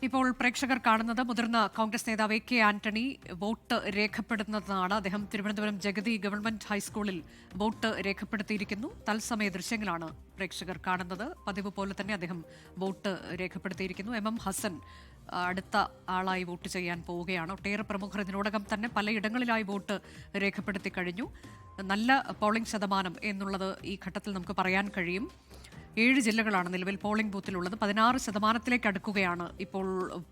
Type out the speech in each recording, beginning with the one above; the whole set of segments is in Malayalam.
ഇപ്പോൾ പ്രേക്ഷകർ കാണുന്നത് മുതിർന്ന കോൺഗ്രസ് നേതാവ് കെ ആന്റണി വോട്ട് രേഖപ്പെടുത്തുന്നതാണ്. അദ്ദേഹം തിരുവനന്തപുരം ജഗതി ഗവൺമെന്റ് ഹൈസ്കൂളിൽ വോട്ട് രേഖപ്പെടുത്തിയിരിക്കുന്നു. തത്സമയ ദൃശ്യങ്ങളാണ് പ്രേക്ഷകർ കാണുന്നത്. പതിവ് പോലെ തന്നെ അദ്ദേഹം വോട്ട് രേഖപ്പെടുത്തിയിരിക്കുന്നു. എം ഹസൻ അടുത്ത ആളായി വോട്ട് ചെയ്യാൻ പോവുകയാണ്. ഒട്ടേറെ പ്രമുഖർ ഇതിനോടകം തന്നെ പലയിടങ്ങളിലായി വോട്ട് രേഖപ്പെടുത്തി കഴിഞ്ഞു. നല്ല പോളിംഗ് ശതമാനം എന്നുള്ളത് ഈ ഘട്ടത്തിൽ നമുക്ക് പറയാൻ കഴിയും. 7 ജില്ലകളാണ് നിലവിൽ പോളിംഗ് ബൂത്തിലുള്ളത്. 16% അടുക്കുകയാണ് ഇപ്പോൾ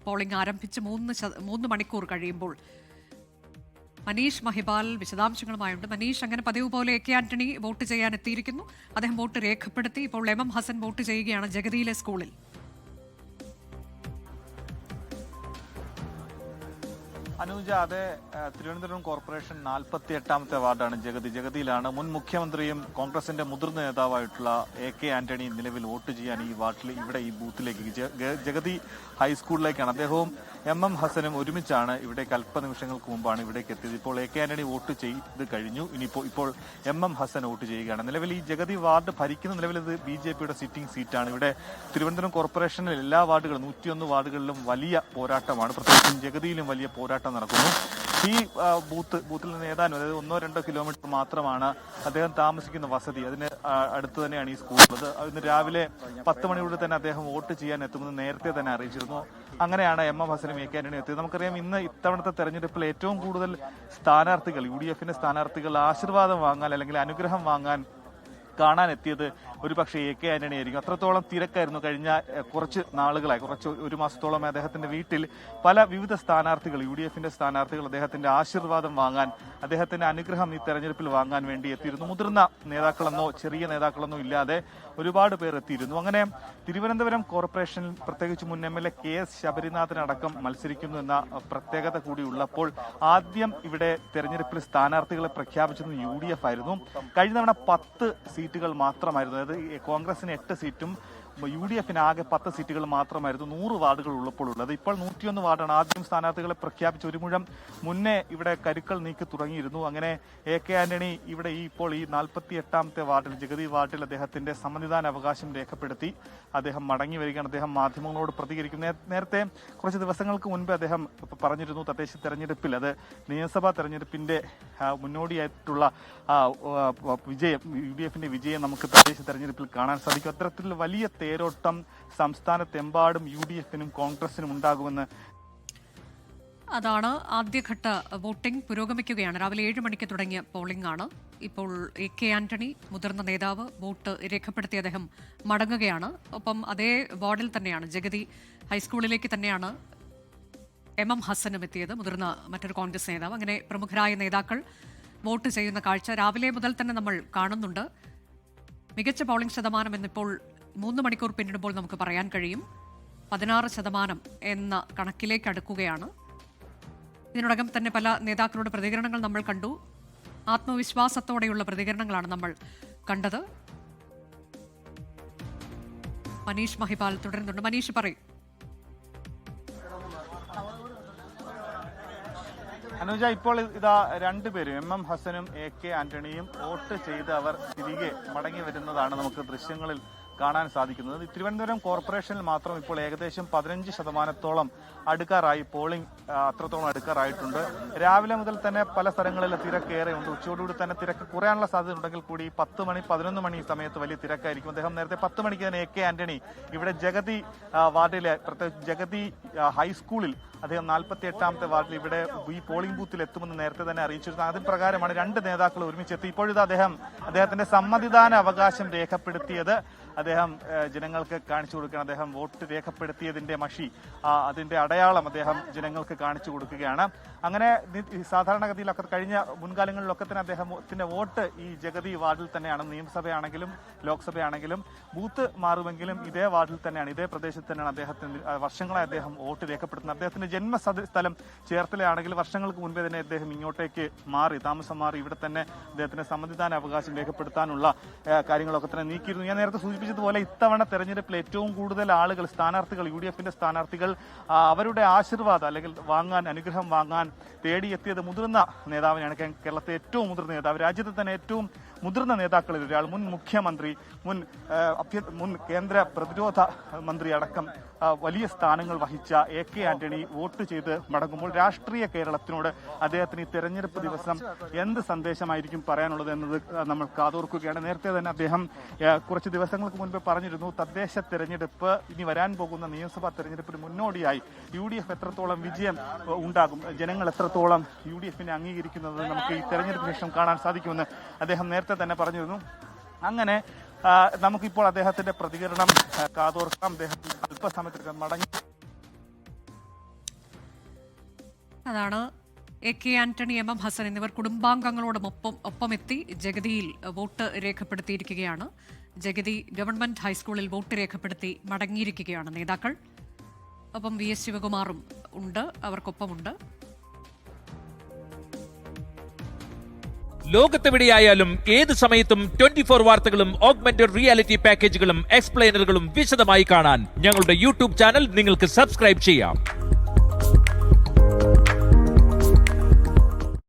പോളിംഗ് ആരംഭിച്ച് 3 മണിക്കൂർ കഴിയുമ്പോൾ. മനീഷ് മഹിപാൽ വിശദാംശങ്ങളുമായുണ്ട്. മനീഷ്, അങ്ങനെ പതിവ് പോലെ കെ ആന്റണി വോട്ട് ചെയ്യാൻ എത്തിയിരിക്കുന്നു. അദ്ദേഹം വോട്ട് രേഖപ്പെടുത്തി. ഇപ്പോൾ എം ഹസൻ വോട്ട് ചെയ്യുകയാണ് ജഗതിയിലെ സ്കൂളിൽ. അനുജ, അതെ, തിരുവനന്തപുരം കോർപ്പറേഷൻ 48ാമത്തെ വാർഡാണ് ജഗതിയിലാണ് മുൻ മുഖ്യമന്ത്രിയും കോൺഗ്രസിന്റെ മുതിർന്ന നേതാവായിട്ടുള്ള കെ ആന്റണി നിലവിൽ വോട്ട് ചെയ്യാൻ ഈ വാർഡിൽ ഇവിടെ ഈ ബൂത്തിലേക്ക് ജഗതി ഹൈസ്കൂളിലേക്കാണ്. അദ്ദേഹവും എം ഹസനും ഒരുമിച്ചാണ് ഇവിടേക്ക് അല്പനിമിഷങ്ങൾക്ക് മുമ്പാണ് ഇവിടേക്ക് എത്തിയത്. ഇപ്പോൾ കെ ആന്റണി വോട്ട് ചെയ്ത് കഴിഞ്ഞു. ഇപ്പോൾ എം ഹസൻ വോട്ട് ചെയ്യുകയാണ്. നിലവിൽ ഈ ജഗതി വാർഡ് ഭരിക്കുന്ന നിലവിൽ ഇത് BJPയുടെ സിറ്റിംഗ് സീറ്റാണ്. ഇവിടെ തിരുവനന്തപുരം കോർപ്പറേഷനിൽ എല്ലാ വാർഡുകളും 101 വാർഡുകളിലും വലിയ പോരാട്ടമാണ്. പ്രത്യേകിച്ചും ജഗതിയിലും വലിയ പോരാട്ടം നടക്കുന്നു. ഈ ബൂത്തിൽ നിന്ന് ഏതാനും, അതായത് 1-2 കിലോമീറ്റർ മാത്രമാണ് അദ്ദേഹം താമസിക്കുന്ന വസതി. അതിന് അടുത്ത് തന്നെയാണ് ഈ സ്കൂൾ ഉള്ളത്. ഇന്ന് രാവിലെ 10 മണിയോടെ തന്നെ അദ്ദേഹം വോട്ട് ചെയ്യാൻ എത്തുമെന്ന് നേരത്തെ തന്നെ അറിയിച്ചിരുന്നു. അങ്ങനെയാണ് എം ഹസനും കെ ആന്റണിയും എത്തിയത്. നമുക്കറിയാം, ഇത്തവണത്തെ തെരഞ്ഞെടുപ്പിൽ ഏറ്റവും കൂടുതൽ സ്ഥാനാർത്ഥികൾ, UDFന്റെ സ്ഥാനാർത്ഥികൾ ആശീർവാദം വാങ്ങാൻ അല്ലെങ്കിൽ അനുഗ്രഹം വാങ്ങാൻ കാണാൻ എത്തിയത് ഒരുപക്ഷെ കെ ആന്റണി ആയിരിക്കും. അത്രത്തോളം തിരക്കായിരുന്നു കഴിഞ്ഞ കുറച്ച് നാളുകളായി, ഒരു മാസത്തോളം അദ്ദേഹത്തിന്റെ വീട്ടിൽ വിവിധ സ്ഥാനാർത്ഥികൾ, UDFന്റെ സ്ഥാനാർത്ഥികൾ അദ്ദേഹത്തിന്റെ ആശീർവാദം വാങ്ങാൻ, അദ്ദേഹത്തിന്റെ അനുഗ്രഹം ഈ തെരഞ്ഞെടുപ്പിൽ വാങ്ങാൻ വേണ്ടി എത്തിയിരുന്നു. മുതിർന്ന നേതാക്കളെന്നോ ചെറിയ നേതാക്കളെന്നോ ഇല്ലാതെ ഒരുപാട് പേർ എത്തിയിരുന്നു. അങ്ങനെ തിരുവനന്തപുരം കോർപ്പറേഷനിൽ പ്രത്യേകിച്ച് മുൻ MLA KS ശബരിനാഥനടക്കം മത്സരിക്കുന്നു എന്ന പ്രത്യേകത കൂടി ഉള്ളപ്പോൾ ആദ്യം ഇവിടെ തെരഞ്ഞെടുപ്പിൽ സ്ഥാനാർത്ഥികളെ പ്രഖ്യാപിച്ചത് UDF ആയിരുന്നു. കഴിഞ്ഞ തവണ 10 സീറ്റുകൾ മാത്രമായിരുന്നു. അതായത് കോൺഗ്രസിന് 8 സീറ്റും UDFന് ആകെ 10 സീറ്റുകൾ മാത്രമായിരുന്നു 100 വാർഡുകൾ ഉള്ളപ്പോൾ ഉള്ളത്. ഇപ്പോൾ 101 വാർഡാണ്. ആദ്യം സ്ഥാനാർത്ഥികളെ പ്രഖ്യാപിച്ച് ഒരു മുഴം മുന്നേ ഇവിടെ കരുക്കൾ നീക്കി തുടങ്ങിയിരുന്നു. അങ്ങനെ കെ ആന്റണി ഇവിടെ ഇപ്പോൾ ഈ 48ാമത്തെ വാർഡിൽ, ജഗതി വാർഡിൽ അദ്ദേഹത്തിന്റെ സമ്മതിദാന അവകാശം രേഖപ്പെടുത്തി അദ്ദേഹം മടങ്ങി വരികയാണ്. അദ്ദേഹം മാധ്യമങ്ങളോട് പ്രതികരിക്കുന്നു. നേരത്തെ കുറച്ച് ദിവസങ്ങൾക്ക് മുൻപ് അദ്ദേഹം പറഞ്ഞിരുന്നു, തദ്ദേശ തെരഞ്ഞെടുപ്പിൽ, അത് നിയമസഭാ തെരഞ്ഞെടുപ്പിന്റെ മുന്നോടിയായിട്ടുള്ള വിജയം, UDFന്റെ വിജയം നമുക്ക് തദ്ദേശ തെരഞ്ഞെടുപ്പിൽ കാണാൻ സാധിക്കും. അത്തരത്തിൽ വലിയ തേരോട്ടം സംസ്ഥാനത്തെമ്പാടും UDFനും കോൺഗ്രസിനും ഉണ്ടാകുമെന്ന്. അതാണ് ആദ്യഘട്ട വോട്ടിംഗ് പുരോഗമിക്കുകയാണ്. രാവിലെ 7 മണിക്ക് തുടങ്ങിയ പോളിംഗ് ആണ്. ഇപ്പോൾ കെ ആന്റണി, മുതിർന്ന നേതാവ്, വോട്ട് രേഖപ്പെടുത്തി അദ്ദേഹം മടങ്ങുകയാണ്. ഒപ്പം അതേ വാർഡിൽ തന്നെയാണ്, ജഗതി ഹൈസ്കൂളിലേക്ക് തന്നെയാണ് എം ഹസനും എത്തിയത്, മുതിർന്ന മറ്റൊരു കോൺഗ്രസ് നേതാവ്. അങ്ങനെ പ്രമുഖരായ നേതാക്കൾ വോട്ട് ചെയ്യുന്ന കാഴ്ച രാവിലെ മുതൽ തന്നെ നമ്മൾ കാണുന്നുണ്ട്. മികച്ച പോളിംഗ് ശതമാനം എന്നിപ്പോൾ 3 മണിക്കൂർ പിന്നിടുമ്പോൾ നമുക്ക് പറയാൻ കഴിയും. 16% എന്ന കണക്കിലേക്ക് അടുക്കുകയാണ്. ഇതിനോടകം തന്നെ പല നേതാക്കളുടെ പ്രതികരണങ്ങൾ നമ്മൾ കണ്ടു. ആത്മവിശ്വാസത്തോടെയുള്ള പ്രതികരണങ്ങളാണ് നമ്മൾ കണ്ടത്. മനീഷ് മഹിപാൽ തുടരുന്നുണ്ട്. മനീഷ്, പറയും. അനുജ, ഇപ്പോൾ ഇതാ രണ്ടുപേരും, എം ഹസനും കെ ആന്റണിയും വോട്ട് ചെയ്ത് അവർ തിരികെ മടങ്ങി വരുന്നതാണ് നമുക്ക് ദൃശ്യങ്ങളിൽ കാണാൻ സാധിക്കുന്നത്. തിരുവനന്തപുരം കോർപ്പറേഷനിൽ മാത്രം ഇപ്പോൾ ഏകദേശം 15% അടുക്കാറായി, പോളിംഗ് അത്രത്തോളം അടുക്കാറായിട്ടുണ്ട്. രാവിലെ മുതൽ തന്നെ പല സ്ഥലങ്ങളിൽ തിരക്കേറെയുണ്ട്. ഉച്ചയോടുകൂടി തന്നെ തിരക്ക് കുറയാനുള്ള സാധ്യത ഉണ്ടെങ്കിൽ കൂടി 10 മണി 11 മണി സമയത്ത് വലിയ തിരക്കായിരിക്കും. അദ്ദേഹം നേരത്തെ 10 മണിക്ക് തന്നെ കെ ആന്റണി ഇവിടെ ജഗതി വാർഡിലെ, പ്രത്യേകിച്ച് ജഗതി ഹൈസ്കൂളിൽ അദ്ദേഹം 48ാമത്തെ വാർഡിൽ ഇവിടെ ഈ പോളിംഗ് ബൂത്തിൽ എത്തുമെന്ന് നേരത്തെ തന്നെ അറിയിച്ചിരുന്നു. അതിന് പ്രകാരമാണ് 2 നേതാക്കൾ ഒരുമിച്ചെത്തി. ഇപ്പോഴിത് അദ്ദേഹത്തിന്റെ സമ്മതിദാന അവകാശം രേഖപ്പെടുത്തിയത് അദ്ദേഹം ജനങ്ങൾക്ക് കാണിച്ചു കൊടുക്കുകയാണ്. അദ്ദേഹം വോട്ട് രേഖപ്പെടുത്തിയതിന്റെ മഷി, അതിന്റെ അടയാളം അദ്ദേഹം ജനങ്ങൾക്ക് കാണിച്ചു കൊടുക്കുകയാണ്. അങ്ങനെ സാധാരണഗതിയിലൊക്കെ കഴിഞ്ഞ മുൻകാലങ്ങളിലൊക്കെ തന്നെ അദ്ദേഹത്തിന്റെ വോട്ട് ഈ ജഗതി വാർഡിൽ തന്നെയാണ്. നിയമസഭയാണെങ്കിലും ലോക്സഭയാണെങ്കിലും ബൂത്ത് മാറുമെങ്കിലും ഇതേ വാർഡിൽ തന്നെയാണ്, ഇതേ പ്രദേശത്ത് തന്നെയാണ് അദ്ദേഹത്തിന് വർഷങ്ങളായി അദ്ദേഹം വോട്ട് രേഖപ്പെടുത്തുന്നത്. അദ്ദേഹത്തിന്റെ ജന്മസ്ഥലം ചേർത്തലയാണെങ്കിൽ വർഷങ്ങൾക്ക് മുൻപേ തന്നെ അദ്ദേഹം ഇങ്ങോട്ടേക്ക് താമസം മാറി ഇവിടെ തന്നെ അദ്ദേഹത്തിന്റെ സമ്മതിദാന അവകാശം രേഖപ്പെടുത്താനുള്ള കാര്യങ്ങളൊക്കെ തന്നെ നീക്കിയിരുന്നു. ഞാൻ നേരത്തെ സൂചിപ്പിച്ചതുപോലെ ഇത്തവണ തെരഞ്ഞെടുപ്പിൽ ഏറ്റവും കൂടുതൽ ആളുകൾ, സ്ഥാനാർത്ഥികൾ, UDFന്റെ സ്ഥാനാർത്ഥികൾ അവരുടെ ആശീർവാദം അല്ലെങ്കിൽ അനുഗ്രഹം വാങ്ങാൻ തേടിയെത്തിയത് മുതിർന്ന നേതാവിനെയാണ്. കേരളത്തെ ഏറ്റവും മുതിർന്ന നേതാവ്, രാജ്യത്തെ തന്നെ ഏറ്റവും മുതിർന്ന നേതാക്കളിൽ ഒരാൾ, മുൻ മുഖ്യമന്ത്രി, മുൻ കേന്ദ്ര പ്രതിരോധ മന്ത്രി അടക്കം വലിയ സ്ഥാനങ്ങൾ വഹിച്ച AK ആന്റണി വോട്ട് ചെയ്ത് മടങ്ങുമ്പോൾ രാഷ്ട്രീയ കേരളത്തിനോട് അദ്ദേഹത്തിന് ഈ തെരഞ്ഞെടുപ്പ് ദിവസം എന്ത് സന്ദേശമായിരിക്കും പറയാനുള്ളത് എന്നത് നമ്മൾ കാതോർക്കുകയാണ്. നേരത്തെ തന്നെ അദ്ദേഹം കുറച്ച് ദിവസങ്ങൾക്ക് മുൻപ് പറഞ്ഞിരുന്നു, തദ്ദേശ തെരഞ്ഞെടുപ്പ് ഇനി വരാൻ പോകുന്ന നിയമസഭാ തെരഞ്ഞെടുപ്പിന് മുന്നോടിയായി UDF എത്രത്തോളം വിജയം ഉണ്ടാകും, ജനങ്ങൾ എത്രത്തോളം UDF അംഗീകരിക്കുന്നത് നമുക്ക് ഈ തെരഞ്ഞെടുപ്പിന് ശേഷം കാണാൻ സാധിക്കുമെന്ന് അദ്ദേഹം നേരത്തെ തന്നെ പറഞ്ഞിരുന്നു. അങ്ങനെ നമുക്കിപ്പോൾ അദ്ദേഹത്തിന്റെ പ്രതികരണം കാതോർക്കാം. അദ്ദേഹം അല്പസമയത്തിനകം മടങ്ങി. അതാണ് AK ആന്റണി, MM ഹസൻ എന്നിവർ കുടുംബാംഗങ്ങളോടും ഒപ്പമെത്തി ജഗതിയിൽ വോട്ട് രേഖപ്പെടുത്തിയിരിക്കുകയാണ്. ജഗതി ഗവൺമെന്റ് ഹൈസ്കൂളിൽ വോട്ട് രേഖപ്പെടുത്തി മടങ്ങിയിരിക്കുകയാണ് നേതാക്കൾ. ഒപ്പം VS ശിവകുമാറും ഉണ്ട്, അവർക്കൊപ്പമുണ്ട്. ലോകത്തെവിടെയായാലും ഏത് സമയത്തും 24 വാർത്തകളും ഓഗ്മെന്റഡ് റിയാലിറ്റി പാക്കേജുകളും എക്സ്പ്ലെയിനറുകളും വിശദമായി കാണാൻ ഞങ്ങളുടെ YouTube ചാനൽ നിങ്ങൾക്ക് സബ്സ്ക്രൈബ് ചെയ്യാം.